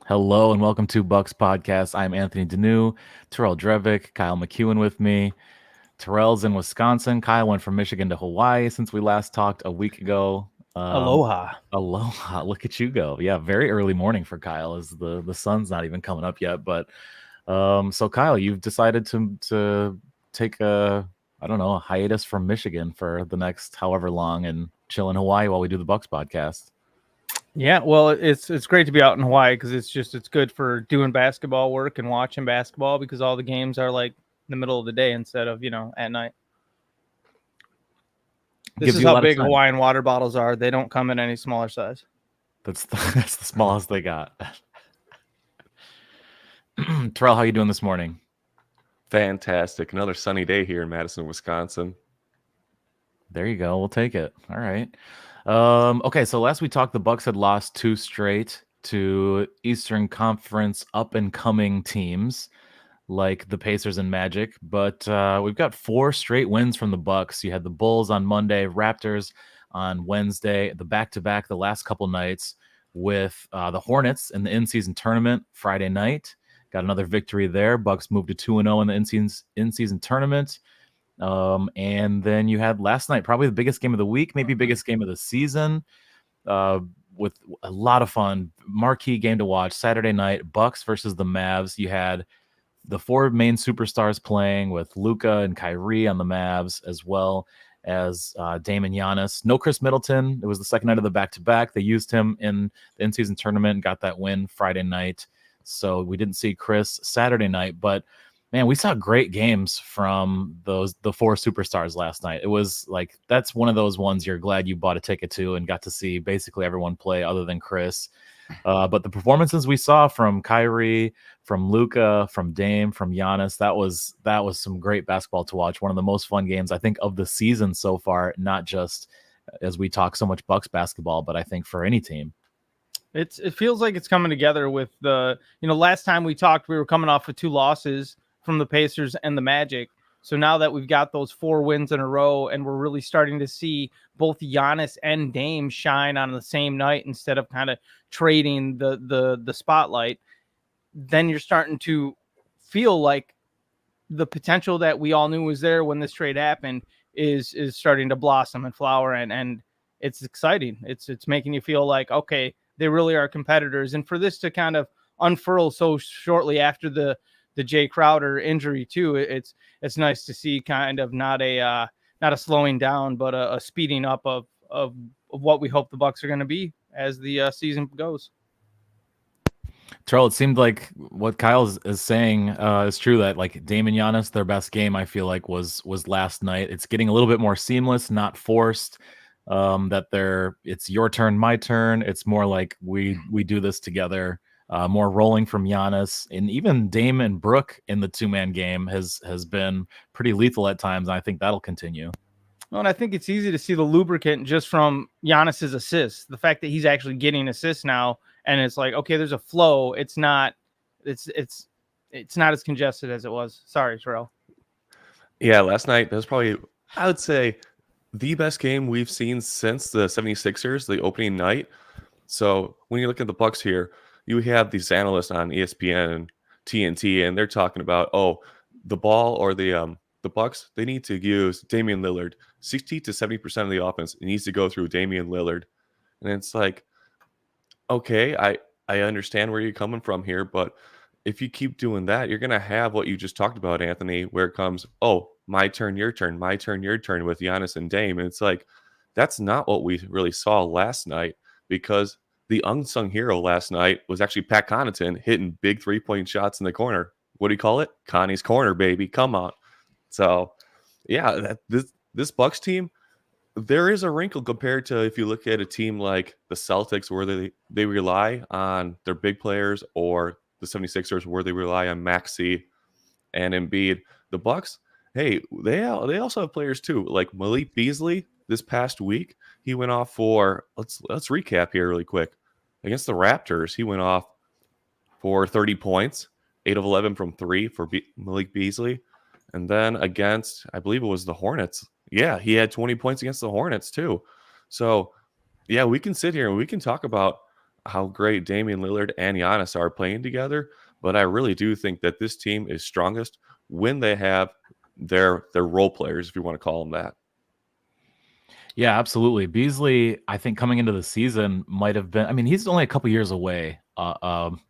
Hello and welcome to Bucks Podcast. I'm Anthony Deneau, Terrell Drevick, Kyle McEwen with me. Terrell's in Wisconsin. Kyle went from Michigan to Hawaii since we last talked a week ago. Aloha. Aloha, look at you go. Yeah, very early morning for Kyle as the sun's not even coming up yet. But so Kyle, you've decided to take I don't know, a hiatus from Michigan for the next however long and chill in Hawaii while we do the Bucks podcast. Yeah, well, it's great to be out in Hawaii because it's good for doing basketball work and watching basketball because all the games are like in the middle of the day instead of at night. This Gives is you a how lot of big time. Hawaiian water bottles are. They don't come in any smaller size. That's the smallest they got. Terrell, how you doing this morning? Fantastic. Another sunny day here in Madison, Wisconsin. There you go. We'll take it. All right. Okay, so last we talked, the Bucks had lost 2 straight to Eastern Conference up-and-coming teams like the Pacers and Magic, but we've got 4 straight wins from the Bucks. You had the Bulls on Monday, Raptors on Wednesday, the back-to-back the last couple nights with the Hornets in the in-season tournament Friday night. Got another victory there. Bucks moved to 2-0 in the in-season tournament. And then you had last night, probably the biggest game of the week, maybe biggest game of the season, with a lot of fun. Marquee game to watch Saturday night, Bucks versus the Mavs. You had the 4 main superstars playing with Luka and Kyrie on the Mavs, as well as Dame and Giannis. No Chris Middleton. It was the second night of the back-to-back. They used him in the in-season tournament and got that win Friday night. So we didn't see Chris Saturday night, but man, we saw great games from the 4 superstars last night. It was like that's one of those ones you're glad you bought a ticket to and got to see basically everyone play other than Chris. But the performances we saw from Kyrie, from Luka, from Dame, from Giannis, that was some great basketball to watch. One of the most fun games I think of the season so far, not just as we talk so much Bucks basketball, but I think for any team. It feels like it's coming together with the last time we talked, we were coming off of 2 losses from the Pacers and the Magic. So now that we've got those 4 wins in a row and we're really starting to see both Giannis and Dame shine on the same night instead of kind of trading the spotlight, then you're starting to feel like the potential that we all knew was there when this trade happened is starting to blossom and flower, and it's exciting. It's making you feel like, okay, they really are competitors. And for this to kind of unfurl so shortly after the Jay Crowder injury too, it's nice to see kind of not a slowing down, but a speeding up of what we hope the Bucks are going to be as the season goes. Terrell, it seemed like what Kyle is saying is true, that like Dame and Giannis, their best game, I feel like was last night. It's getting a little bit more seamless, not forced. That it's your turn, my turn. It's more like we do this together. More rolling from Giannis, and even Dame and Brook in the 2-man game has been pretty lethal at times. And I think that'll continue. Well, and I think it's easy to see the lubricant just from Giannis's assists. The fact that he's actually getting assists now, and it's like, okay, there's a flow. It's not as congested as it was. Sorry, Terrell. Yeah, last night, that was probably, I would say, the best game we've seen since the 76ers, the opening night. So when you look at the Bucks here, you have these analysts on ESPN and TNT, and they're talking about, the ball or the Bucks, they need to use Damian Lillard. 60 to 70% of the offense needs to go through Damian Lillard. And it's like, okay, I understand where you're coming from here, but if you keep doing that, you're going to have what you just talked about, Anthony, where it comes, my turn, your turn, my turn, your turn with Giannis and Dame. And it's like, that's not what we really saw last night, because the unsung hero last night was actually Pat Connaughton hitting big 3-point shots in the corner. What do you call it? Connie's corner, baby. Come on. So, yeah, this Bucks team, there is a wrinkle compared to if you look at a team like the Celtics, where they rely on their big players, or the 76ers, where they rely on Maxey and Embiid. The Bucks, hey, they also have players too, like Malik Beasley. This past week, he went off for, let's recap here really quick. Against the Raptors, he went off for 30 points, 8 of 11 from 3 for Malik Beasley. And then against, I believe it was the Hornets. Yeah, he had 20 points against the Hornets too. So, yeah, we can sit here and we can talk about how great Damian Lillard and Giannis are playing together, but I really do think that this team is strongest when they have their role players, if you want to call them that. Yeah, absolutely. Beasley, I think coming into the season might have been. I mean, he's only a couple years away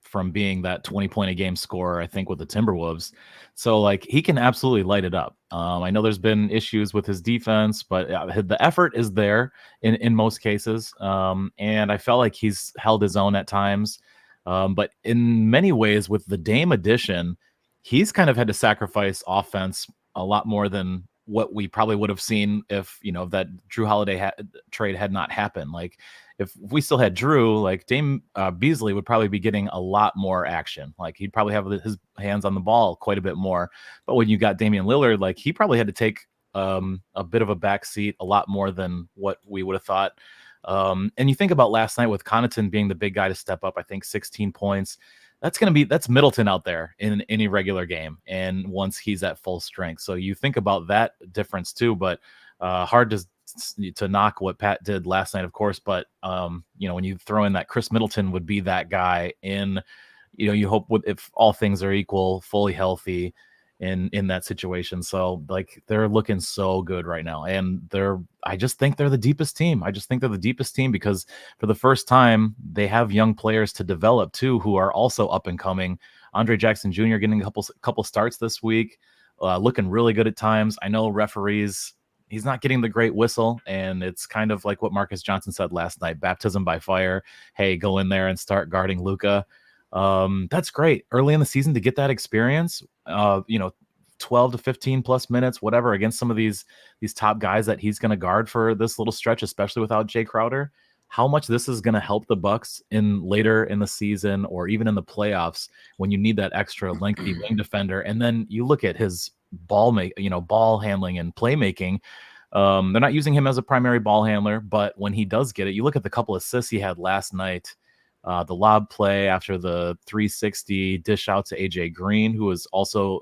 from being that 20-point a game scorer. I think with the Timberwolves, so like he can absolutely light it up. I know there's been issues with his defense, but the effort is there in most cases. And I felt like he's held his own at times. But in many ways, with the Dame addition, he's kind of had to sacrifice offense a lot more than what we probably would have seen if that Drew Holiday trade had not happened. Like if we still had Drew, like Dame Beasley would probably be getting a lot more action. Like he'd probably have his hands on the ball quite a bit more. But when you got Damian Lillard, like he probably had to take a bit of a back seat a lot more than what we would have thought. And you think about last night with Connaughton being the big guy to step up, I think 16 points. That's Middleton out there in any regular game, and once he's at full strength. So you think about that difference too, but hard to knock what Pat did last night, of course. But when you throw in that Chris Middleton would be that guy in, you hope if all things are equal, fully healthy in that situation. So like they're looking so good right now, and I just think they're the deepest team. I just think they're the deepest team because for the first time they have young players to develop too, who are also up and coming. Andre Jackson Jr. getting a couple starts this week, looking really good at times. I know referees, he's not getting the great whistle, and it's kind of like what Marcus Johnson said last night, baptism by fire. Hey, go in there and start guarding Luka. That's great early in the season to get that experience, 12 to 15 plus minutes, whatever, against some of these top guys that he's going to guard for this little stretch, especially without Jay Crowder. How much this is going to help the Bucks in later in the season or even in the playoffs when you need that extra lengthy wing defender. And then you look at his ball handling and playmaking. They're not using him as a primary ball handler, but when he does get it, you look at the couple assists he had last night. The lob play after the 360 dish out to AJ Green, who was also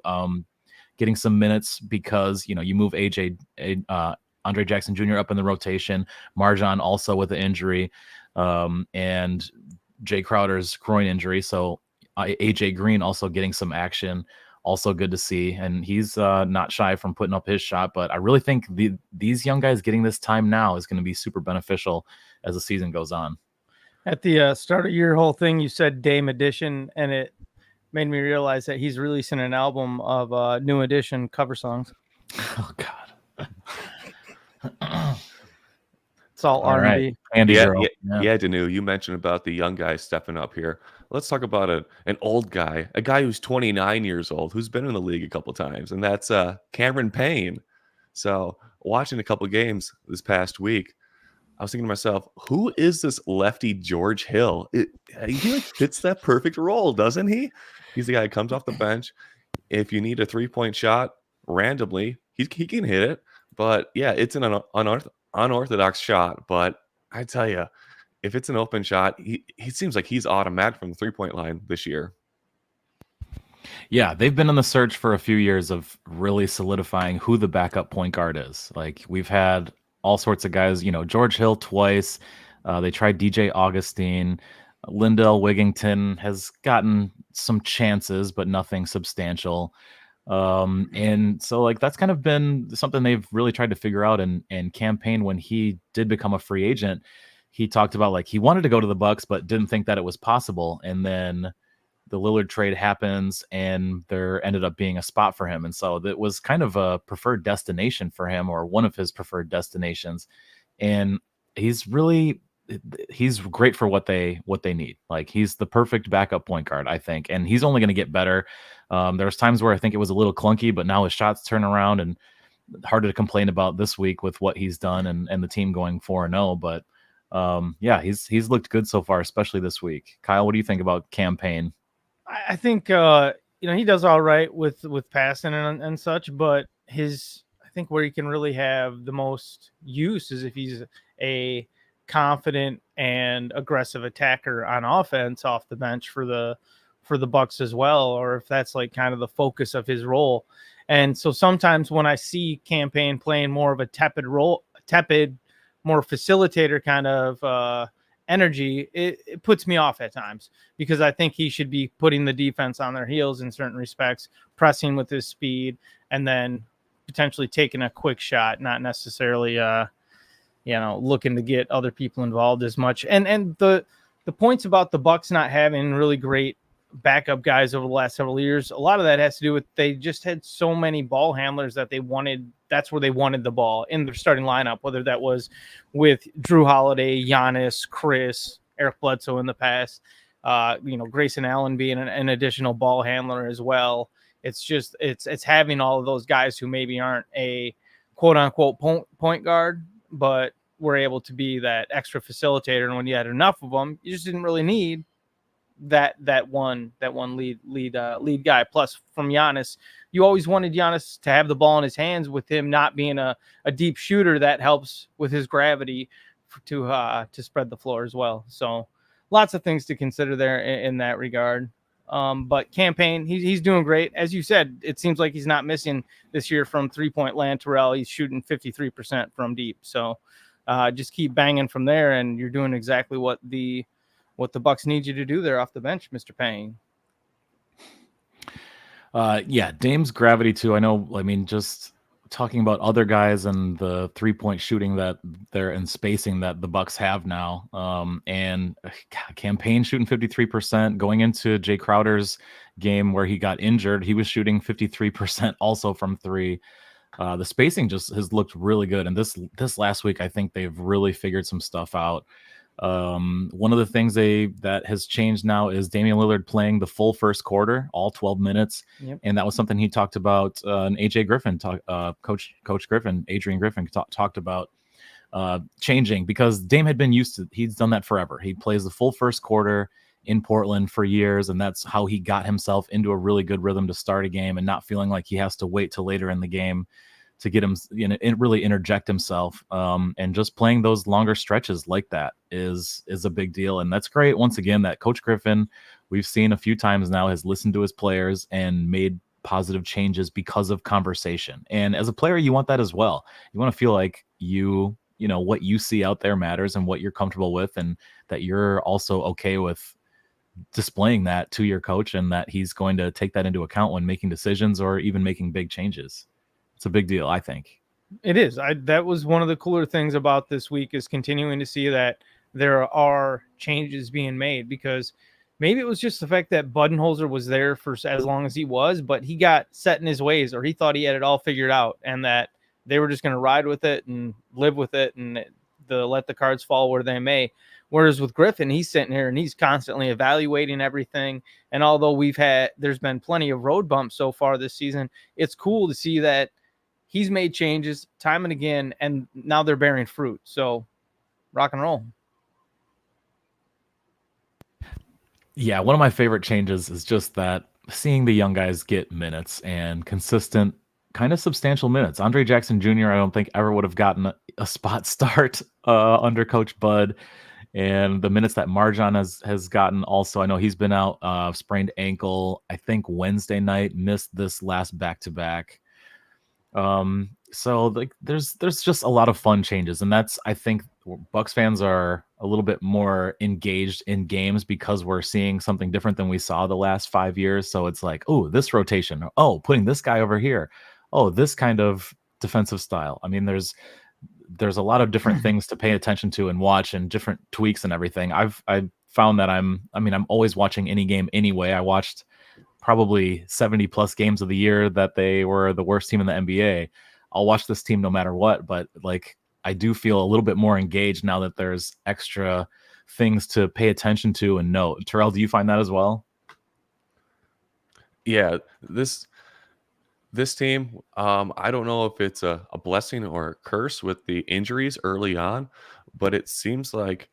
getting some minutes because you move Andre Jackson Jr. up in the rotation, Marjan also with an injury, and Jay Crowder's groin injury. So AJ Green also getting some action, also good to see, and he's not shy from putting up his shot. But I really think these young guys getting this time now is going to be super beneficial as the season goes on. At the start of your whole thing, you said Dame Edition, and it made me realize that he's releasing an album of New Edition cover songs. Oh God. It's all R&B. Right. Andy girl. Yeah, Danu, you mentioned about the young guys stepping up here. Let's talk about an old guy, a guy who's 29 years old, who's been in the league a couple times, and that's Cameron Payne. So watching a couple games this past week, I was thinking to myself, who is this lefty George Hill? He like fits that perfect role, doesn't he? He's the guy who comes off the bench. If you need a 3-point shot randomly, he can hit it. But yeah, it's an unorthodox shot. But I tell you, if it's an open shot, he seems like he's automatic from the 3-point line this year. Yeah, they've been on the search for a few years of really solidifying who the backup point guard is. Like we've had all sorts of guys, George Hill twice. They tried DJ Augustine. Lindell Wigington has gotten some chances, but nothing substantial. And so like that's kind of been something they've really tried to figure out and campaign. When he did become a free agent, he talked about like he wanted to go to the Bucks, but didn't think that it was possible. And then the Lillard trade happens and there ended up being a spot for him. And so that was kind of a preferred destination for him, or one of his preferred destinations. And he's great for what they need. Like he's the perfect backup point guard, I think. And he's only going to get better. There's times where I think it was a little clunky, but now his shots turn around, and harder to complain about this week with what he's done and the team going 4-0. But yeah, he's looked good so far, especially this week. Kyle, what do you think about Cam Payne? I think he does all right with passing and such, but I think where he can really have the most use is if he's a confident and aggressive attacker on offense off the bench for the Bucks as well, or if that's like kind of the focus of his role. And so sometimes when I see Cam Payne playing more of a tepid, more facilitator kind of energy, it puts me off at times because I think he should be putting the defense on their heels in certain respects, pressing with his speed, and then potentially taking a quick shot, not necessarily looking to get other people involved as much. And the points about the Bucks not having really great backup guys over the last several years, a lot of that has to do with they just had so many ball handlers that they wanted. That's where they wanted the ball in their starting lineup, whether that was with Drew Holiday, Giannis, Chris, Eric Bledsoe in the past, Grayson Allen being an additional ball handler as well. It's just it's having all of those guys who maybe aren't a quote unquote point guard, but were able to be that extra facilitator. And when you had enough of them, you just didn't really need that one lead guy. Plus, from Giannis, you always wanted Giannis to have the ball in his hands. With him not being a deep shooter, that helps with his gravity to spread the floor as well. So lots of things to consider there in that regard. But Cam Payne, he's doing great. As you said, it seems like he's not missing this year from 3-point land. Terrell, he's shooting 53% from deep. So just keep banging from there, and you're doing exactly what the Bucks need you to do there off the bench, Mr. Payne. Yeah, Dame's gravity too. I know. I mean, just talking about other guys and the 3-point shooting that they're in spacing that the Bucks have now. And Cam Payne shooting 53%. Going into Jay Crowder's game where he got injured, he was shooting 53% also from three. The spacing just has looked really good. And this last week, I think they've really figured some stuff out. One of the things that has changed now is Damian Lillard playing the full first quarter, all 12 minutes. Yep. And that was something he talked about. And AJ Griffin, Coach Griffin, Adrian Griffin talked about changing, because Dame had been used to, he's done that forever. He plays the full first quarter in Portland for years, and that's how he got himself into a really good rhythm to start a game and not feeling like he has to wait till later in the game to get him, really interject himself. And just playing those longer stretches like that is a big deal. And that's great. Once again, that Coach Griffin, we've seen a few times now, has listened to his players and made positive changes because of conversation. And as a player, you want that as well. You want to feel like what you see out there matters and what you're comfortable with, and that you're also okay with displaying that to your coach, and that he's going to take that into account when making decisions or even making big changes. It's a big deal, I think. It is. That was one of the cooler things about this week, is continuing to see that there are changes being made, because maybe it was just the fact that Budenholzer was there for as long as he was, but he got set in his ways, or he thought he had it all figured out, and that they were just going to ride with it and live with it and let the cards fall where they may. Whereas with Griffin, he's sitting here and he's constantly evaluating everything. And although there's been plenty of road bumps so far this season, it's cool to see that he's made changes time and again, and now they're bearing fruit. So rock and roll. Yeah, one of my favorite changes is just that seeing the young guys get minutes, and consistent, kind of substantial minutes. Andre Jackson Jr., I don't think ever would have gotten a spot start under Coach Bud. And the minutes that Marjan has gotten also, I know he's been out, sprained ankle, I think Wednesday night, missed this last back-to-back. So like there's just a lot of fun changes, and that's, I think, Bucks fans are a little bit more engaged in games because we're seeing something different than we saw the last 5 years. So it's like, oh, this rotation, oh, putting this guy over here, oh, this kind of defensive style. I mean, there's a lot of different things to pay attention to and watch, and different tweaks and everything. I've found that I'm always watching any game anyway. I watched probably 70 plus games of the year that they were the worst team in the NBA. I'll watch this team no matter what, but like, I do feel a little bit more engaged now that there's extra things to pay attention to and note. Terrell, do you find that as well? Yeah, this team, I don't know if it's a blessing or a curse with the injuries early on, but it seems like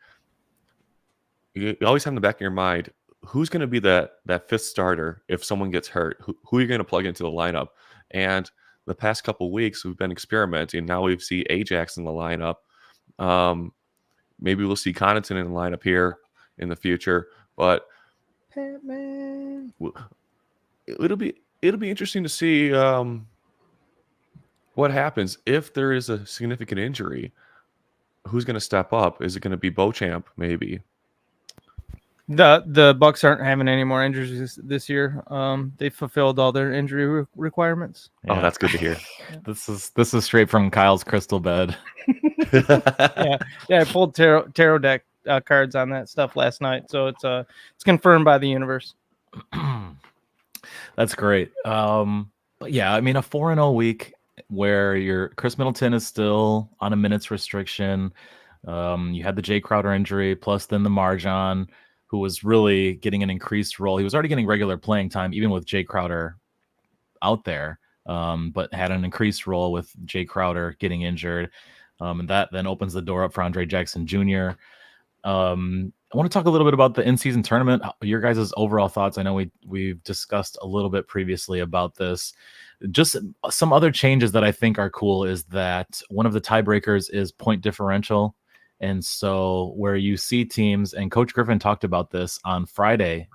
you always have in the back of your mind, who's going to be that fifth starter if someone gets hurt? Who are you going to plug into the lineup? And the past couple of weeks, we've been experimenting. Now we see Ajax in the lineup. Maybe we'll see Connaughton in the lineup here in the future. But it'll be interesting to see what happens if there is a significant injury. who's going to step up? Is it going to be Beauchamp? Maybe. The Bucks aren't having any more injuries this year. They fulfilled all their injury requirements. Oh, that's good to hear. This is straight from Kyle's crystal bed. Yeah, I pulled tarot deck cards on that stuff last night, so it's confirmed by the universe. That's great. But yeah, I mean, a 4-0 week where your Chris Middleton is still on a minutes restriction. You had the Jay Crowder injury, plus then the Marjan, who was really getting an increased role. He was already getting regular playing time, even with Jay Crowder out there, but had an increased role with Jay Crowder getting injured. And that then opens the door up for Andre Jackson Jr. I want to talk a little bit about the in-season tournament. Your guys' overall thoughts. I know we've discussed a little bit previously about this. Just some other changes that I think are cool is that one of the tiebreakers is point differential. And so where you see teams, and Coach Griffin talked about this on Friday,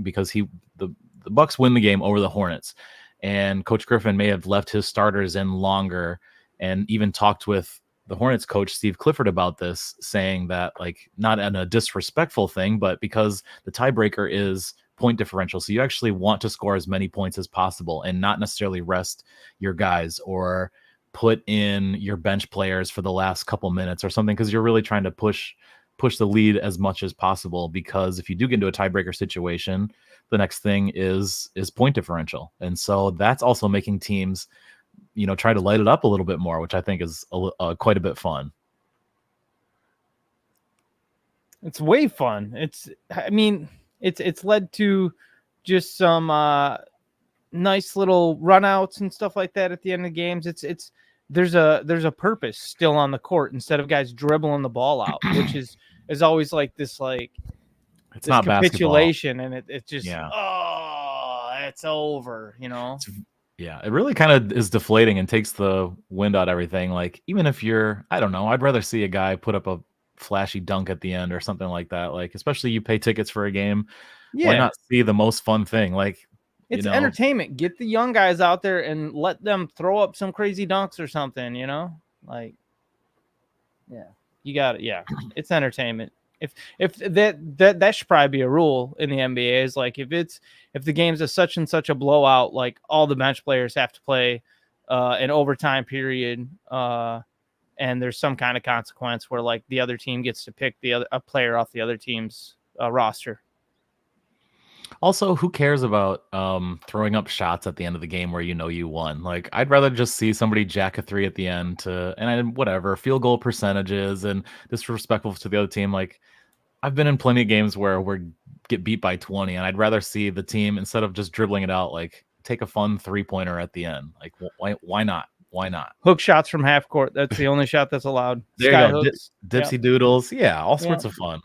because the Bucks win the game over the Hornets. And Coach Griffin may have left his starters in longer and even talked with the Hornets coach, Steve Clifford, about this, saying that, like, not in a disrespectful thing, but because the tiebreaker is point differential. So you actually want to score as many points as possible and not necessarily rest your guys or put in your bench players for the last couple minutes or something, because you're really trying to push the lead as much as possible, because if you do get into a tiebreaker situation, the next thing is point differential. And so that's also making teams, try to light it up a little bit more, which I think is quite a bit fun. It's way fun. It's led to just some nice little runouts and stuff like that at the end of the games. There's a purpose still on the court instead of guys dribbling the ball out, which is always like this, like, it's this not capitulation, basketball. and it's just it's over, Yeah, it really kind of is deflating and takes the wind out of everything. Like, even if I don't know, I'd rather see a guy put up a flashy dunk at the end or something like that. Like, especially you pay tickets for a game. Yeah. Why not see the most fun thing? Like, it's entertainment. Get the young guys out there and let them throw up some crazy dunks or something, like, yeah, you got it. Yeah. It's entertainment. If that should probably be a rule in the NBA, is like, if the game's a such and such a blowout, like, all the bench players have to play an overtime period, and there's some kind of consequence where, like, the other team gets to pick a player off the other team's roster. Also, who cares about throwing up shots at the end of the game where you won? Like, I'd rather just see somebody jack a three at the end whatever, field goal percentages and disrespectful to the other team. Like, I've been in plenty of games where we get beat by 20, and I'd rather see the team, instead of just dribbling it out, like, take a fun 3-pointer at the end. Like, why not? Why not? Hook shots from half court. That's the only shot that's allowed. There Sky you go. hooks. Dipsy doodles. Yeah, all sorts of fun.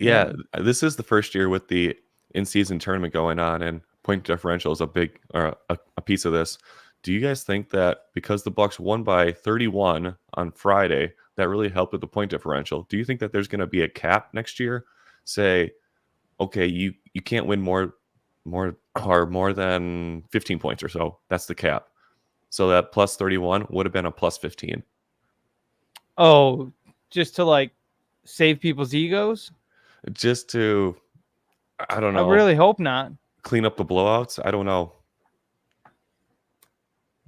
Yeah, this is the first year with the in-season tournament going on, and point differential is a big a piece of this. Do you guys think that because the Bucks won by 31 on Friday, that really helped with the point differential? Do you think that there's going to be a cap next year? Say, okay, you can't win more than 15 points or so. That's the cap. So that plus 31 would have been a plus 15. Oh, just to, like, save people's egos? Just to, I don't know. I really hope not. Clean up the blowouts? I don't know.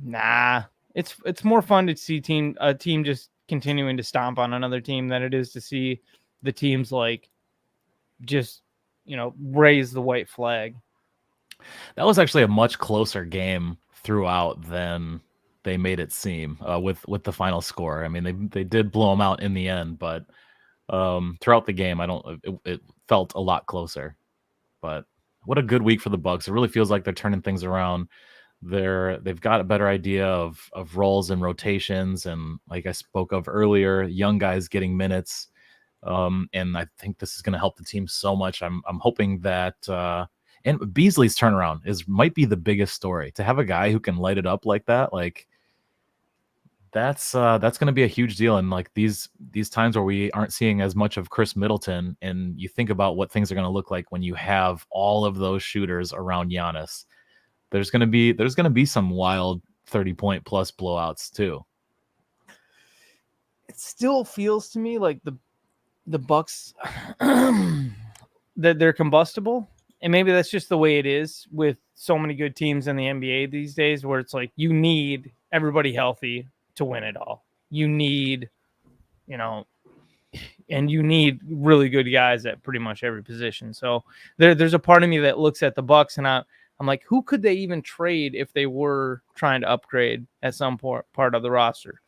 Nah, it's more fun to see a team just continuing to stomp on another team than it is to see the teams, like, just raise the white flag. That was actually a much closer game throughout than they made it seem with the final score. I mean, they did blow them out in the end, but throughout the game, it felt a lot closer. But what a good week for the Bucks. It really feels like they're turning things around. They've got a better idea of roles and rotations, and, like I spoke of earlier, young guys getting minutes. And I think this is going to help the team so much. I'm hoping that and Beasley's turnaround might be the biggest story. To have a guy who can light it up like that, like, that's going to be a huge deal. And, like, these times where we aren't seeing as much of Chris Middleton, and you think about what things are going to look like when you have all of those shooters around Giannis. There's going to be some wild 30-point plus blowouts too. it still feels to me like the Bucks that they're combustible, and maybe that's just the way it is with so many good teams in the NBA these days, where it's like you need everybody healthy to win it all. You need, and you need really good guys at pretty much every position. So there's a part of me that looks at the Bucks and I'm like, who could they even trade if they were trying to upgrade at some part of the roster?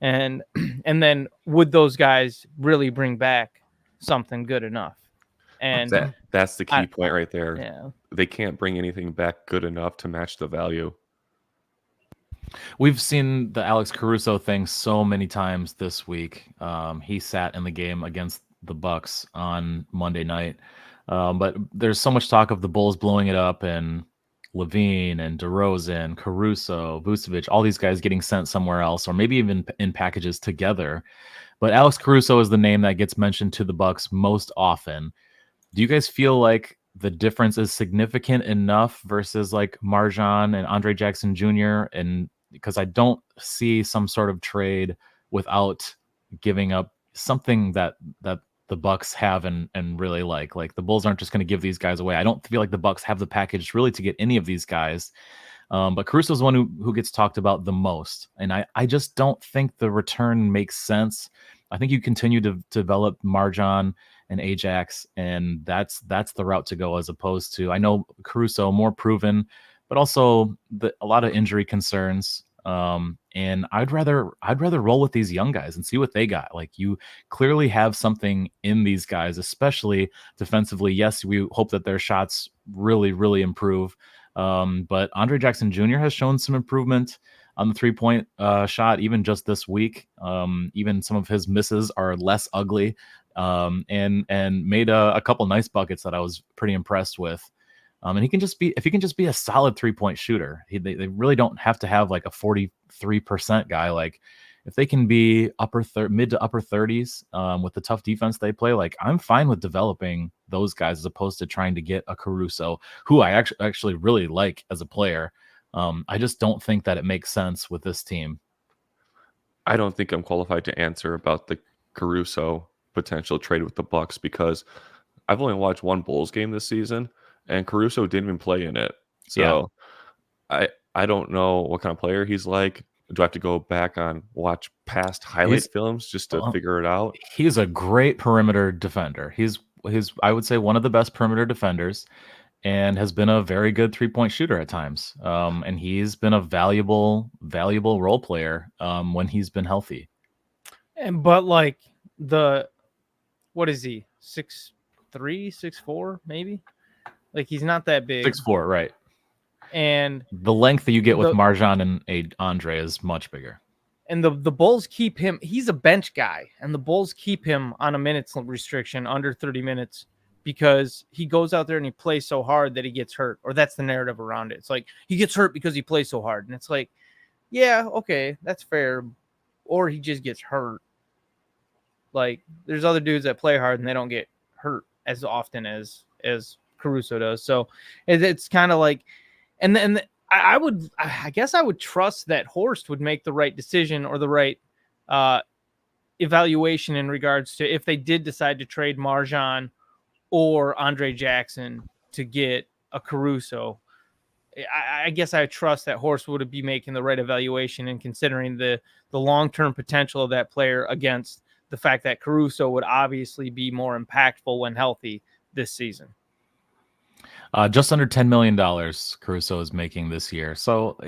And then would those guys really bring back something good enough? And that's the key point right there. Yeah. They can't bring anything back good enough to match the value. We've seen the Alex Caruso thing so many times this week. He sat in the game against the Bucks on Monday night. But there's so much talk of the Bulls blowing it up and Levine and DeRozan, Caruso, Vucevic, all these guys getting sent somewhere else, or maybe even in packages together. But Alex Caruso is the name that gets mentioned to the Bucks most often. Do you guys feel like the difference is significant enough versus like MarJon and Andre Jackson Jr.? And because I don't see some sort of trade without giving up something that the Bucks have and really like the Bulls aren't just going to give these guys away. I don't feel like the Bucks have the package really to get any of these guys. But Caruso is the one who gets talked about the most. And I just don't think the return makes sense. I think you continue to develop MarJon and Ajax, and that's the route to go, as opposed to, I know Caruso more proven, but also a lot of injury concerns. And I'd rather roll with these young guys and see what they got. Like, you clearly have something in these guys, especially defensively. Yes, we hope that their shots really, really improve. But Andre Jackson Jr. has shown some improvement on the 3-point shot, even just this week. Even some of his misses are less ugly, and made a couple nice buckets that I was pretty impressed with. And if he can just be a solid 3-point shooter, they really don't have to have like a 43% guy. Like, if they can be mid to upper 30s with the tough defense they play, like, I'm fine with developing those guys as opposed to trying to get a Caruso, who I actually really like as a player. I just don't think that it makes sense with this team. I don't think I'm qualified to answer about the Caruso potential trade with the Bucks, because I've only watched one Bulls game this season, and Caruso didn't even play in it. So yeah. I don't know what kind of player he's like. Do I have to go back on watch past highlight films just to figure it out? He's a great perimeter defender. He's I would say one of the best perimeter defenders, and has been a very good 3-point shooter at times. And he's been a valuable role player when he's been healthy. But like what is he? 6'3", 6'4", maybe? Like, he's not that big. 6'4", right. And the length that you get with MarJon and Andre is much bigger. And the Bulls keep him, he's a bench guy, and the Bulls keep him on a minutes restriction under 30 minutes because he goes out there and he plays so hard that he gets hurt, or that's the narrative around it. It's like, he gets hurt because he plays so hard. And it's like, yeah, okay, that's fair. Or he just gets hurt. Like, there's other dudes that play hard and they don't get hurt as often as Caruso does. So it's kind of like, and then I guess I would trust that Horst would make the right decision or the right evaluation in regards to if they did decide to trade MarJon or Andre Jackson to get a Caruso. I guess I trust that Horst would be making the right evaluation and considering the long-term potential of that player against the fact that Caruso would obviously be more impactful when healthy this season. Just under $10 million Caruso is making this year. So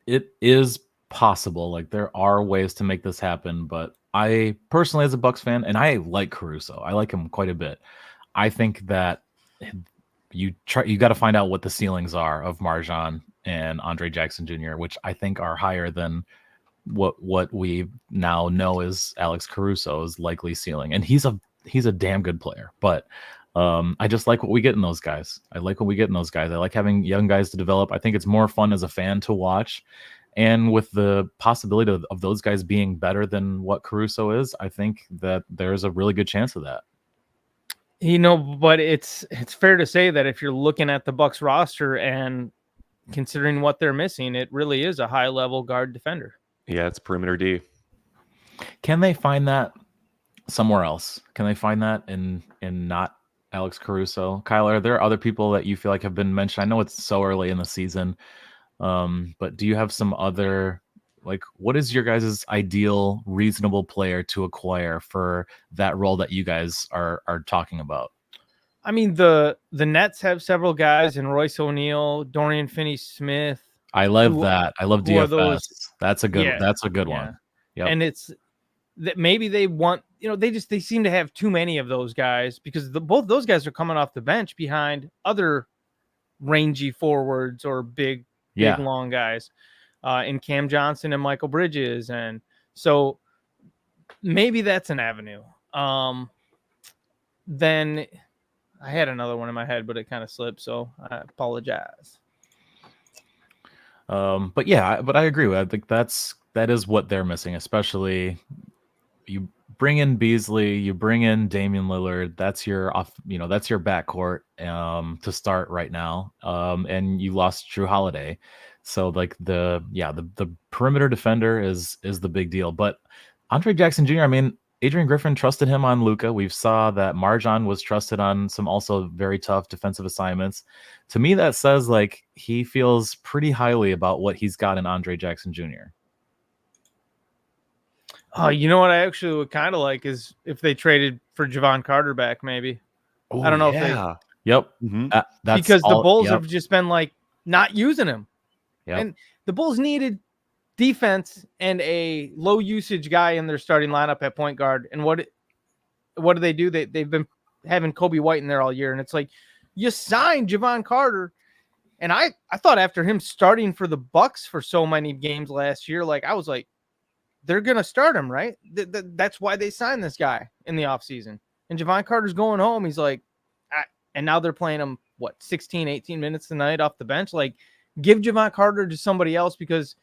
it is possible. Like, there are ways to make this happen, but I personally, as a Bucks fan, and I like Caruso, I like him quite a bit. I think that you got to find out what the ceilings are of MarJon and Andre Jackson Jr., which I think are higher than what we now know is Alex Caruso's likely ceiling. And he's a damn good player, but I just like what we get in those guys. I like having young guys to develop. I think it's more fun as a fan to watch. And with the possibility of those guys being better than what Caruso is, I think that there's a really good chance of that. But it's fair to say that if you're looking at the Bucks roster and considering what they're missing, it really is a high-level guard defender. Yeah, it's perimeter D. Can they find that somewhere else? Can they find that in not Alex Caruso? Kyle, are there other people that you feel like have been mentioned? I know it's so early in the season, but do you have some other, like, what is your guys' ideal reasonable player to acquire for that role that you guys are talking about? I mean, the Nets have several guys in Royce O'Neal, Dorian Finney-Smith. I love Who- that. I love who are DFS. those? That's a good. Yeah, That's a good yeah. one. Yep. And it's that maybe they want, they seem to have too many of those guys because both those guys are coming off the bench behind other rangy forwards or big Yeah. long guys, in Cam Johnson and Michael Bridges, and so maybe that's an avenue. Then I had another one in my head, but it kind of slipped, so I apologize. But yeah, but I agree with. I think that is what they're missing, especially you bring in Beasley, you bring in Damian Lillard. That's your that's your backcourt to start right now. And you lost Drew Holiday, so like the perimeter defender is the big deal. But Andre Jackson Jr., I mean, Adrian Griffin trusted him on Luka. We saw that Marjan was trusted on some also very tough defensive assignments. To me, that says like he feels pretty highly about what he's got in Andre Jackson Jr. You know what I actually would kind of like is if they traded for Javon Carter back, maybe. I don't know if they. Yep. Mm-hmm. That's because the Bulls yep. have just been like not using him. Yep. And the Bulls needed defense and a low usage guy in their starting lineup at point guard. And what do they do? They've been having Kobe White in there all year. And it's like, you signed Javon Carter. And I thought after him starting for the Bucks for so many games last year, like I was like, they're going to start him, right? That's why they signed this guy in the offseason. And Javon Carter's going home. He's like, and now they're playing him, 16, 18 minutes a night off the bench. Like, give Javon Carter to somebody else because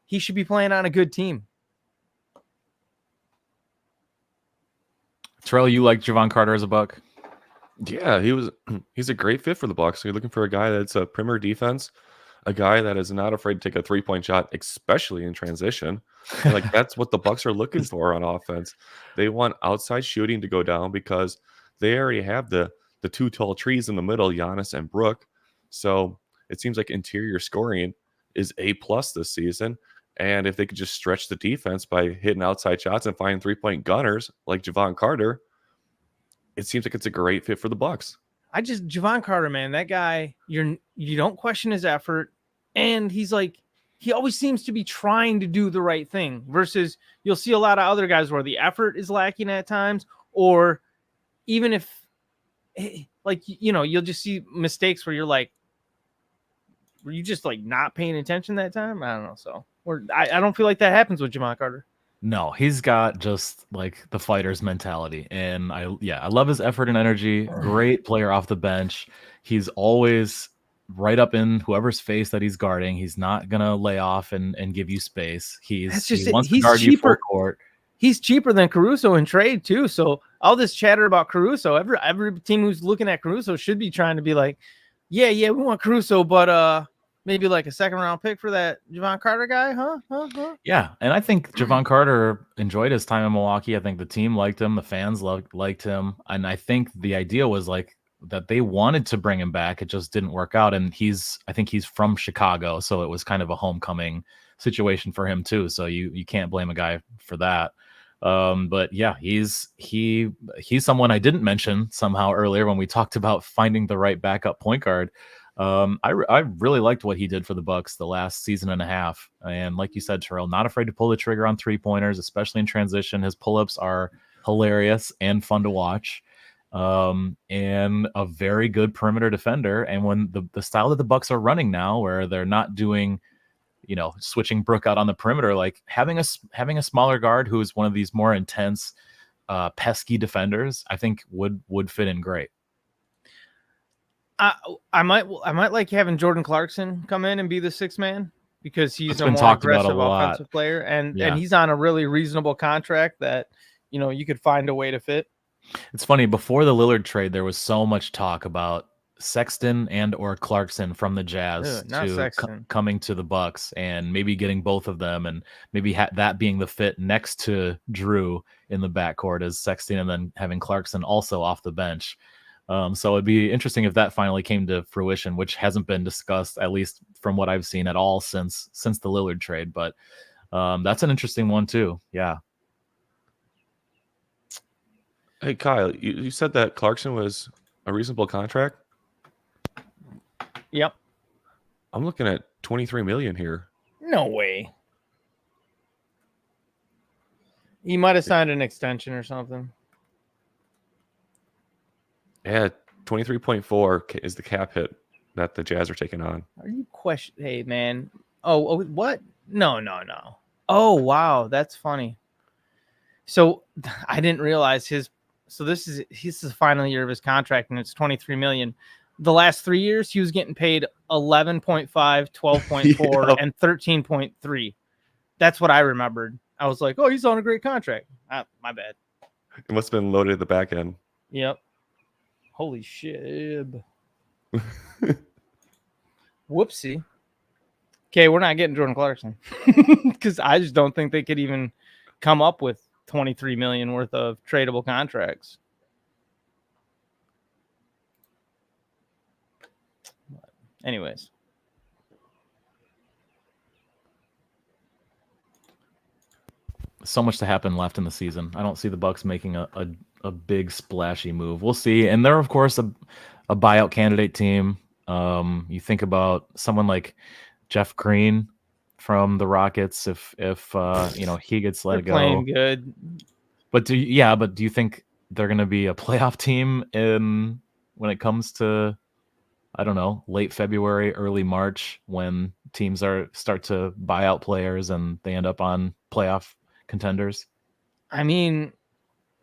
he should be playing on a good team. Terrell, you like Javon Carter as a Buck? Yeah, he's a great fit for the Bucks. You're looking for a guy that's a perimeter defense, a guy that is not afraid to take a 3-point shot, especially in transition. And like that's what the Bucks are looking for on offense. They want outside shooting to go down because they already have the two tall trees in the middle, Giannis and Brook. So it seems like interior scoring is A+ this season. And if they could just stretch the defense by hitting outside shots and finding 3-point gunners like Javon Carter, it seems like it's a great fit for the Bucks. Javon Carter, man, that guy, you don't question his effort. And he's like, he always seems to be trying to do the right thing versus you'll see a lot of other guys where the effort is lacking at times, or even if like, you'll just see mistakes where you're like, were you just like not paying attention that time? I don't know. So I don't feel like that happens with Javon Carter. No, he's got just like the fighter's mentality. And I love his effort and energy. Great player off the bench. He's always right up in whoever's face that he's guarding. He's not going to lay off and give you space. He wants to guard you full court. He's cheaper than Caruso in trade too. So all this chatter about Caruso, every team who's looking at Caruso should be trying to be like, yeah, we want Caruso, but maybe like a 2nd-round pick for that Javon Carter guy, huh? Yeah, and I think Javon Carter enjoyed his time in Milwaukee. I think the team liked him, the fans liked him, and I think the idea was like that they wanted to bring him back. It just didn't work out, and I think he's from Chicago, so it was kind of a homecoming situation for him too. So you can't blame a guy for that. But yeah, he's someone I didn't mention somehow earlier when we talked about finding the right backup point guard. I really liked what he did for the Bucks the last season and a half. And like you said, Terrell, not afraid to pull the trigger on 3-pointers, especially in transition. His pull-ups are hilarious and fun to watch. And a very good perimeter defender. And when the style that the Bucks are running now, where they're not doing, switching Brook out on the perimeter, like having a smaller guard who is one of these more intense, pesky defenders, I think would fit in great. I might like having Jordan Clarkson come in and be the 6th man because he's a more aggressive offensive player and he's on a really reasonable contract that you could find a way to fit. It's funny, before the Lillard trade there was so much talk about Sexton and or Clarkson from the Jazz Ugh, not Sexton. coming to the Bucks and maybe getting both of them and maybe that being the fit next to Drew in the backcourt as Sexton and then having Clarkson also off the bench. So it'd be interesting if that finally came to fruition, which hasn't been discussed, at least from what I've seen at all since the Lillard trade. But that's an interesting one too. Yeah. Hey, Kyle, you said that Clarkson was a reasonable contract? Yep. I'm looking at $23 million here. No way. He might have signed an extension or something. Yeah, 23.4 is the cap hit that the Jazz are taking on. Are you Hey, man. Oh, what? No. Oh, wow. That's funny. So I didn't realize so this is the final year of his contract and it's 23 million. The last 3 years, he was getting paid 11.5, 12.4, Yep. and 13.3. That's what I remembered. I was like, oh, he's on a great contract. My bad. It must have been loaded at the back end. Yep. Holy shit. Whoopsie. Okay, we're not getting Jordan Clarkson because I just don't think they could even come up with 23 million worth of tradable contracts. Anyways. So much to happen left in the season. I don't see the Bucks making a big splashy move. We'll see. And they're of course a buyout candidate team. You think about someone like Jeff Green from the Rockets if he gets let go. Playing good. But do you think they're going to be a playoff team when it comes to, I don't know, late February, early March, when teams start to buy out players and they end up on playoff contenders? I mean,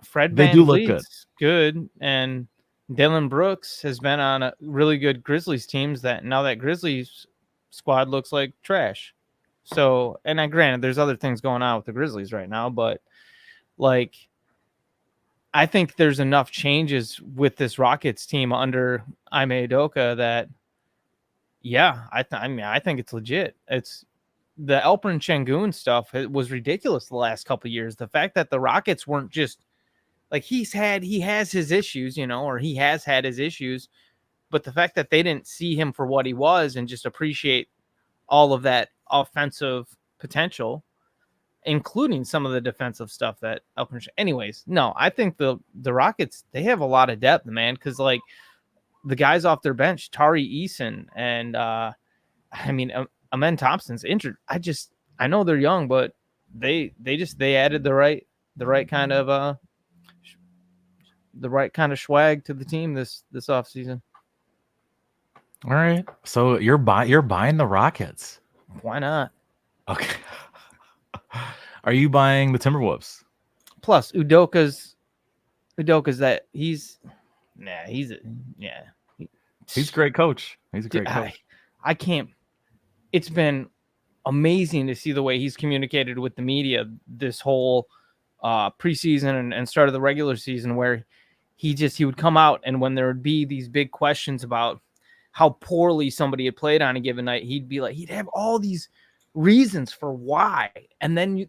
Fred They Van do look good, and Dylan Brooks has been on a really good Grizzlies teams that now that Grizzlies squad looks like trash. So, and granted, there's other things going on with the Grizzlies right now, but like, I think there's enough changes with this Rockets team under Ime Udoka that, yeah, I think it's legit. It's the Alperen Şengün stuff. It was ridiculous the last couple of years. The fact that the Rockets weren't just like he has his issues, or he has had his issues, but the fact that they didn't see him for what he was and just appreciate all of that offensive potential, including some of the defensive stuff that anyways, no, I think the Rockets, they have a lot of depth, man, because like the guys off their bench, Tari Eason and Amen Thompson's injured. I know they're young, but they added the right kind of swag to the team this offseason. All right. So you're buying the Rockets. Why not? Okay. Are you buying the Timberwolves? Plus, Udoka's that he's a great coach. He's a great coach. I can't. It's been amazing to see the way he's communicated with the media this whole preseason and start of the regular season, where he would come out, and when there would be these big questions about how poorly somebody had played on a given night, he'd have all these reasons for why, and then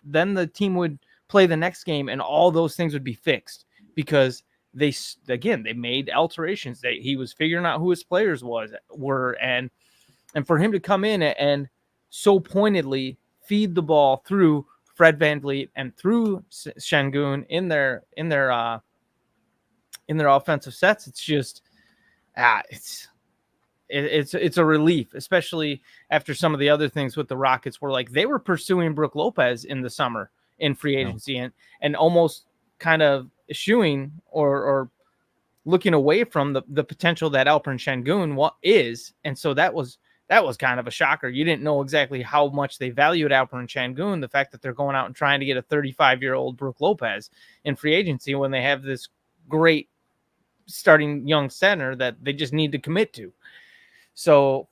then the team would play the next game and all those things would be fixed because they made alterations. He was figuring out who his players were and for him to come in and so pointedly feed the ball through Fred VanVleet and through Şengün in their offensive sets, it's just it's a relief, especially after some of the other things with the Rockets were like they were pursuing Brook Lopez in the summer in free agency and almost kind of eschewing or looking away from the potential that Alperen Şengün is. And so that was kind of a shocker. You didn't know exactly how much they valued Alperen Şengün, the fact that they're going out and trying to get a 35-year-old Brook Lopez in free agency when they have this great starting young center that they just need to commit to. So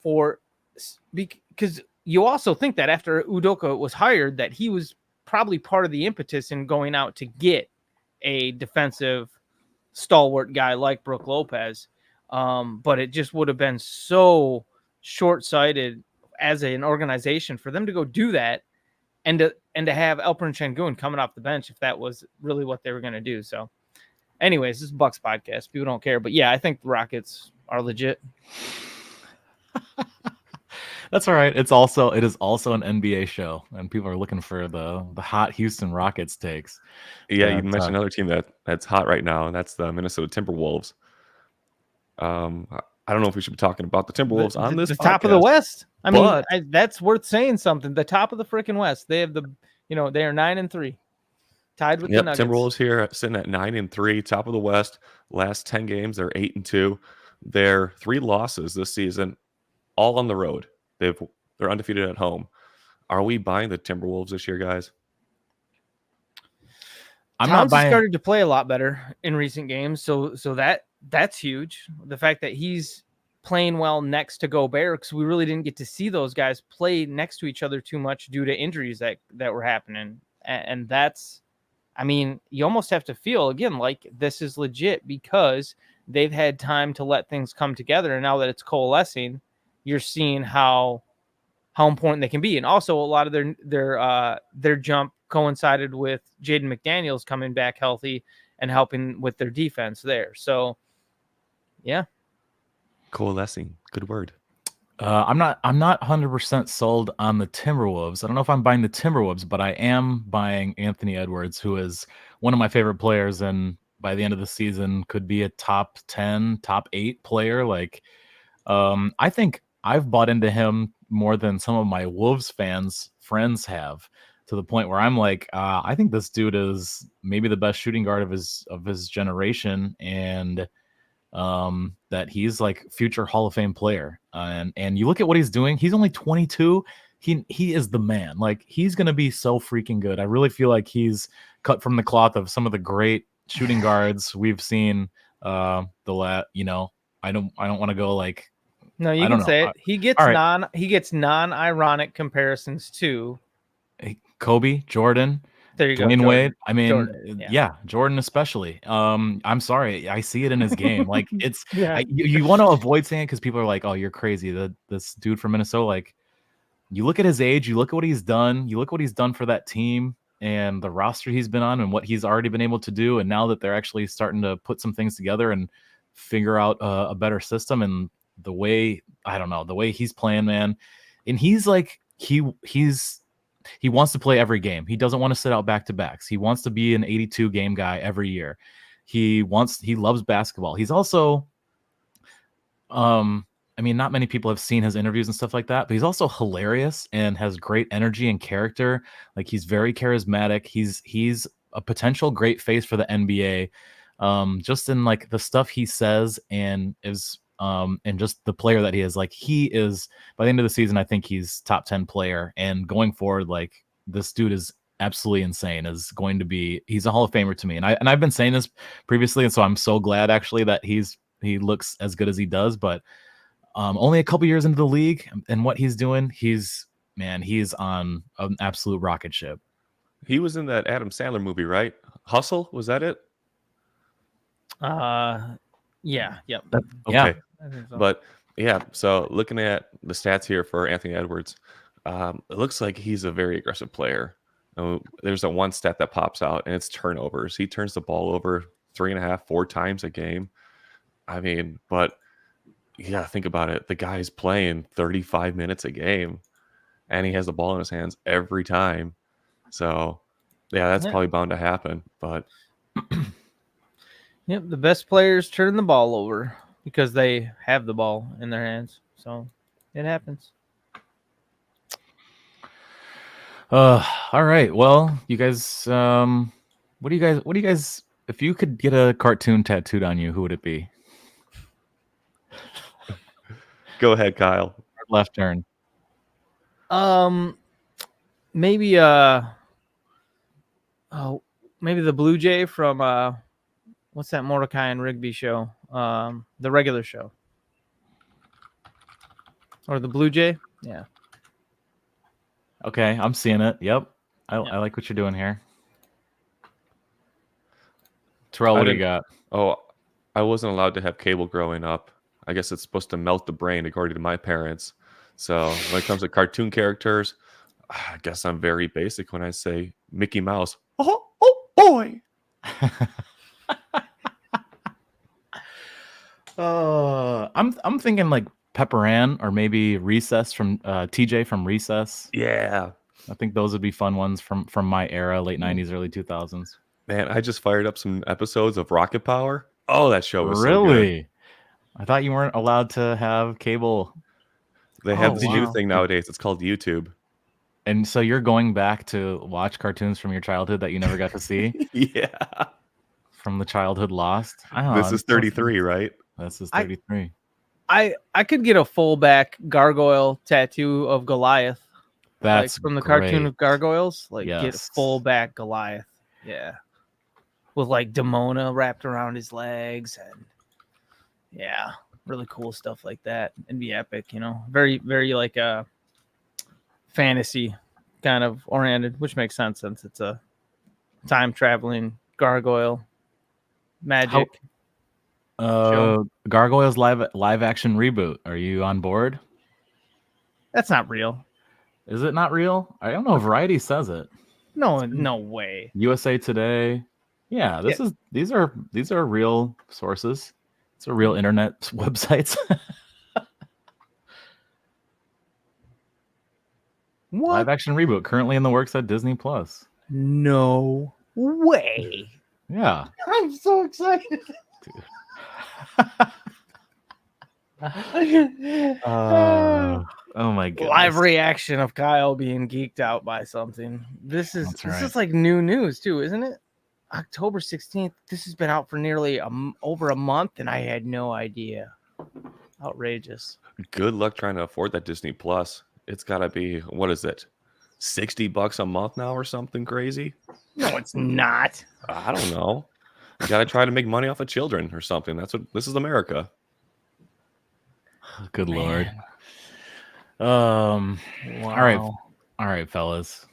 because you also think that after Udoka was hired, that he was probably part of the impetus in going out to get a defensive stalwart guy like Brook Lopez. But it just would have been so short-sighted as an organization for them to go do that, and to have Alperen Şengün coming off the bench if that was really what they were going to do. So, anyways, this is Bucks podcast. People don't care, but yeah, I think the Rockets are legit. That's all right. It is also an NBA show, and people are looking for the hot Houston Rockets takes. Yeah, you mentioned another team that's hot right now, and that's the Minnesota Timberwolves. I don't know if we should be talking about the Timberwolves on this the podcast, top of the West. I mean, but that's worth saying something. The top of the freaking West. They have they are 9-3, tied with the Nuggets. Timberwolves here sitting at 9-3, top of the West. Last 10 games, they're 8-2. Their 3 losses this season, all on the road. They're undefeated at home. Are we buying the Timberwolves this year, guys? I'm not buying. Started to play a lot better in recent games, so that's huge. The fact that he's playing well next to Gobert, because we really didn't get to see those guys play next to each other too much due to injuries that were happening, and that's, I mean, you almost have to feel again like this is legit because they've had time to let things come together, and now that it's coalescing, you're seeing how important they can be. And also a lot of their jump coincided with Jaden McDaniels coming back healthy and helping with their defense there. So yeah. Coalescing. Good word. I'm not 100% sold on the Timberwolves. I don't know if I'm buying the Timberwolves, but I am buying Anthony Edwards, who is one of my favorite players, and by the end of the season could be a top 10, top 8 player. Like, I think I've bought into him more than some of my Wolves friends have, to the point where I'm like, I think this dude is maybe the best shooting guard of his generation, and that he's like future Hall of Fame player. And you look at what he's doing. He's only 22. He is the man. Like, he's gonna be so freaking good. I really feel like he's cut from the cloth of some of the great shooting guards we've seen. I don't want to go like. No, you can say it. He gets non-ironic comparisons to Kobe, Jordan, there you Dwayne go, Wade. I mean, Jordan, yeah, Jordan especially. I'm sorry, I see it in his game. Like, it's you want to avoid saying it because people are like, "Oh, you're crazy." This dude from Minnesota. Like, you look at his age, you look at what he's done, you look what he's done for that team and the roster he's been on, and what he's already been able to do. And now that they're actually starting to put some things together and figure out a better system, and the way he's playing, man, and he's like he wants to play every game. He doesn't want to sit out back-to-backs. He wants to be an 82 game guy every year. He loves basketball. He's also I mean, not many people have seen his interviews and stuff like that, but he's also hilarious and has great energy and character. Like, he's very charismatic. He's a potential great face for the NBA. Just in like the stuff he says and is and just the player that he is. Like, he is, by the end of the season, I think he's top 10 player, and going forward, like, this dude is absolutely insane. He's a Hall of Famer to me. And I've been saying this previously, and so I'm so glad actually that he looks as good as he does. But only a couple years into the league and what he's doing, he's on an absolute rocket ship. He was in that Adam Sandler movie, right? Hustle, was that it? Yeah. Yep. Okay. Yeah. I think so. But yeah, so looking at the stats here for Anthony Edwards, it looks like he's a very aggressive player. There's a one stat that pops out, and it's turnovers. He turns the ball over 3.5, 4 times a game. I mean, but yeah, think about it. The guy's playing 35 minutes a game, and he has the ball in his hands every time. So yeah, that's probably bound to happen. But yep, the best players turn the ball over because they have the ball in their hands. So it happens. All right. Well, you guys, what do you guys, if you could get a cartoon tattooed on you, who would it be? Go ahead, Kyle. Left turn. Maybe maybe the Blue Jay from what's that Mordecai and Rigby show? The regular show. Or the Blue Jay? Yeah. Okay, I'm seeing it. Yep. I like what you're doing here. Terrell, what do you got? Oh, I wasn't allowed to have cable growing up, I guess it's supposed to melt the brain, according to my parents. So when it comes to cartoon characters, I guess I'm very basic when I say Mickey Mouse. Oh boy. I'm thinking like Pepper Ann or maybe Recess from TJ from Recess. Yeah. I think those would be fun ones from my era, late 90s, early 2000s. Man, I just fired up some episodes of Rocket Power. Oh, that show was so good. Really? I thought you weren't allowed to have cable. They have Oh, this new wow. thing nowadays. It's called YouTube. And so you're going back to watch cartoons from your childhood that you never got to see Yeah. from the childhood lost. Oh, This is 33, right? This is I- 33. I could get a full back gargoyle tattoo of Goliath. That's like from the great. cartoon of Gargoyles. Like get Yes. full back Goliath. Yeah. With like Demona wrapped around his legs and yeah, really cool stuff like that. It'd be epic, you know. Very, very like fantasy kind of oriented, which makes sense since it's a time traveling gargoyle magic. Gargoyles live action reboot. Are you on board? That's not real. Is it not real? I don't know. Variety says it. No way. USA Today. Yeah, these are real sources. It's a real internet websites. What? Live action reboot currently in the works at Disney Plus. No way. Yeah. I'm so excited. Oh my god. Live reaction of Kyle being geeked out by something. This is That's right. is like new news too, isn't it? October 16th. This has been out for nearly over a month, and I had no idea. Outrageous. Good luck trying to afford that Disney Plus. It's got to be, what is it? $60 a month now or something crazy? No, it's not. I don't know. You got to try to make money off of children or something. This is America. Good lord. Wow. All right, fellas.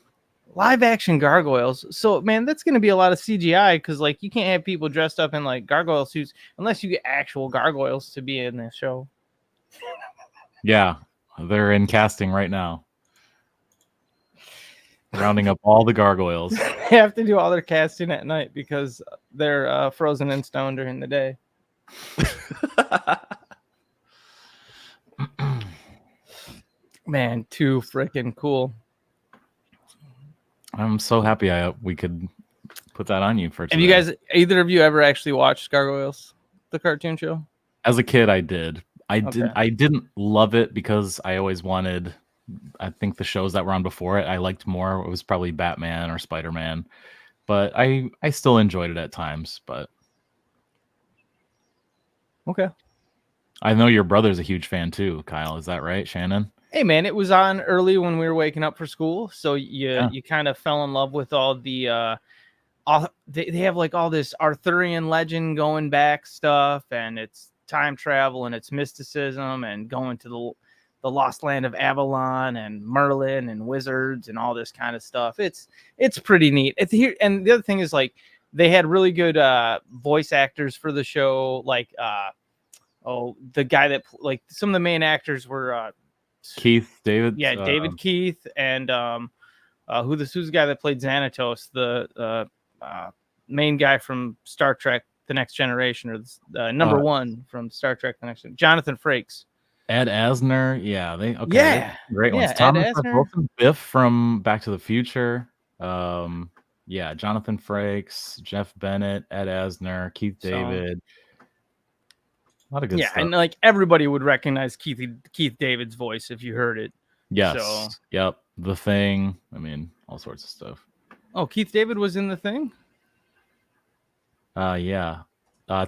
Live action gargoyles. So, man, that's going to be a lot of CGI because, like, you can't have people dressed up in like gargoyle suits unless you get actual gargoyles to be in this show. Yeah, they're in casting right now. Rounding up all the gargoyles. They have to do all their casting at night because they're frozen in stone during the day. Man, too freaking cool. I'm so happy we could put that on you for today. Have you guys, either of you, ever actually watched Gargoyles, the cartoon show? As a kid, I did. Okay. I didn't love it because I always wanted. I think the shows that were on before it, I liked more. It was probably Batman or Spider-Man, but I still enjoyed it at times. But Okay. I know your brother's a huge fan too, Kyle. Is that right, Shannon? Hey, man, it was on early when we were waking up for school, so you kind of fell in love with all the they have like all this Arthurian legend going back stuff, and it's time travel and it's mysticism and going to the lost land of Avalon and Merlin and wizards and all this kind of stuff. It's pretty neat. It's here, and the other thing is like they had really good voice actors for the show, like the guy that like some of the main actors were Keith David. yeah, David Keith, and who's the guy that played Xanatos, the main guy from Star Trek: The Next Generation, or the number one from Star Trek: The Next Generation, Jonathan Frakes. Ed Asner. Yeah, Yeah, great ones. yeah, Thomas Ed Asner. Wilson, Biff from Back to the Future. Yeah, Jonathan Frakes, Jeff Bennett, Ed Asner, Keith So- David. A lot of good Yeah, stuff. and like everybody would recognize Keith David's voice if you heard it. Yes. so- Yep. The Thing. I mean, all sorts of stuff. Oh, Keith David was in the thing. Yeah.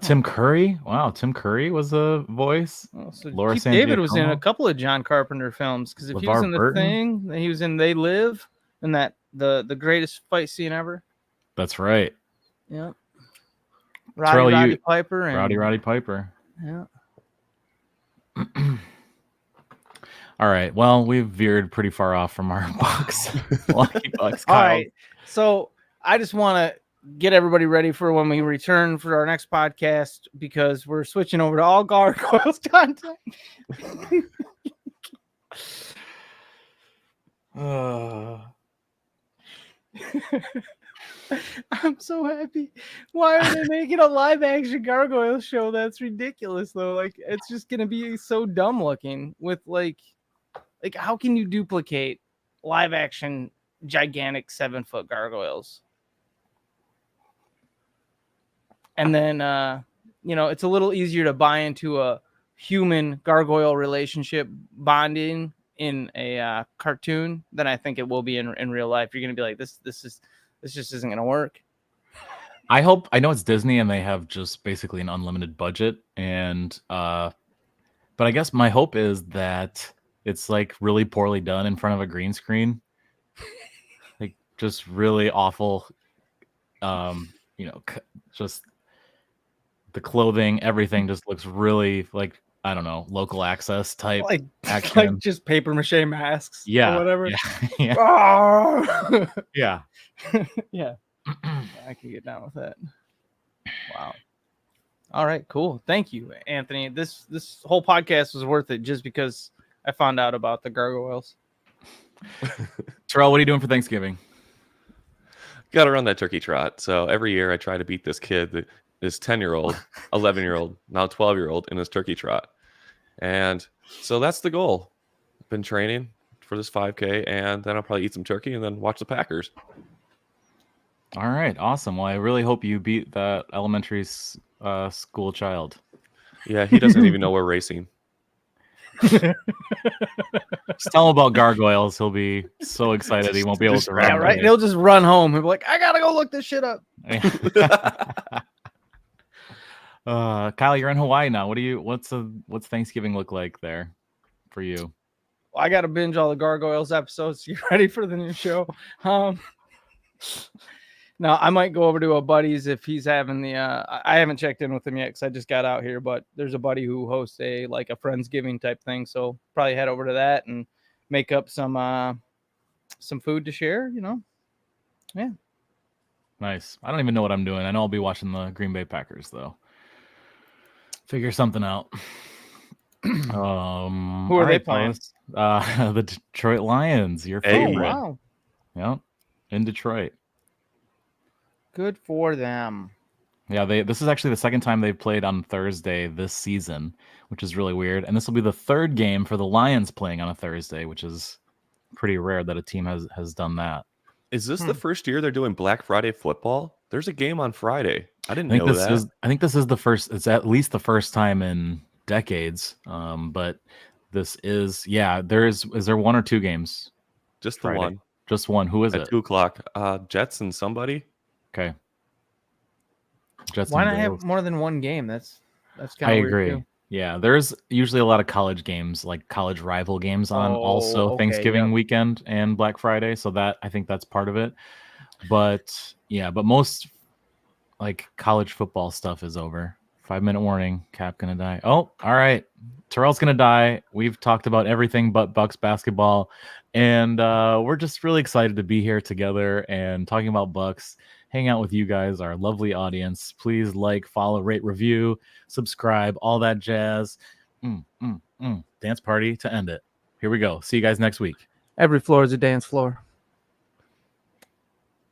Tim Curry. Wow, Tim Curry was the voice. Oh, so Laura Keith San David was in a Giacomo? couple of John Carpenter films because if he was LeVar in the Burton? thing, then he was in They Live, and that the greatest fight scene ever. That's right. Yeah. Terrell, Roddy Piper and Roddy Piper. Yeah. All right. Well, we've veered pretty far off from our Bucks. Lucky Bucks. All Kyle. right. So I just want to get everybody ready for when we return for our next podcast, because we're switching over to all Gargoyles content. I'm so happy. Why are they making a live action Gargoyles show? That's ridiculous, though. Like, it's just gonna be so dumb looking with like how can you duplicate live action gigantic 7-foot gargoyles? And then it's a little easier to buy into a human gargoyle relationship bonding in a cartoon than I think it will be in real life. You're gonna be like, this just isn't gonna work. I know it's Disney and they have just basically an unlimited budget, and but I guess my hope is that it's like really poorly done in front of a green screen, like just really awful. Just the clothing, everything just looks really like, I don't know, local access type Like action. just paper mache masks, Yeah, or whatever. yeah, Ah! yeah. Yeah, I can get down with that. Wow. All right, cool. Thank you, Anthony. This whole podcast was worth it just because I found out about the gargoyles. Terrell, what are you doing for Thanksgiving? Got to run that turkey trot. So every year I try to beat this kid, this 10-year-old, 11-year-old, now 12-year-old in his turkey trot. And so that's the goal. I've been training for this 5K, and then I'll probably eat some turkey and then watch the Packers. All right, awesome. Well, I really hope you beat that elementary school child. Yeah, he doesn't even know we're racing. Just tell him about gargoyles. He'll be so excited he won't be able to run. Yeah, right. He'll just run home. He'll be like, I gotta go look this shit up. Kyle, you're in Hawaii now. What's Thanksgiving look like there for you? I gotta binge all the gargoyles episodes. You ready for the new show? Now I might go over to a buddy's if he's having the. I haven't checked in with him yet because I just got out here. But there's a buddy who hosts a Friendsgiving type thing, so probably head over to that and make up some food to share. Yeah. Nice. I don't even know what I'm doing. I know I'll be watching the Green Bay Packers though. Figure something out. Who are they playing? The Detroit Lions. Your Hey. favorite. Oh, wow. Yep. In Detroit. Good for them. Yeah, this is actually the second time they've played on Thursday this season, which is really weird. And this will be the third game for the Lions playing on a Thursday, which is pretty rare that a team has done that. Is this the first year they're doing Black Friday football? There's a game on Friday. I didn't know this that. I think this is the first. It's at least the first time in decades. But this is Is there one or two games? Just the Friday? one. Just one. Who is At it? 2:00. Jets and somebody. Okay. Jets. Why and not Bills. have more than one game? That's kind of I weird agree. too. Yeah, there's usually a lot of college games, like college rival games on also okay, Thanksgiving yep. weekend and Black Friday. So I think that's part of it. But most like college football stuff is over. 5-minute warning. Cap gonna die. Oh, all right. Terrell's gonna die. We've talked about everything but Bucks basketball, and we're just really excited to be here together and talking about Bucks. Hang out with you guys, our lovely audience. Please like, follow, rate, review, subscribe, all that jazz. Dance party to end it. Here we go. See you guys next week. Every floor is a dance floor.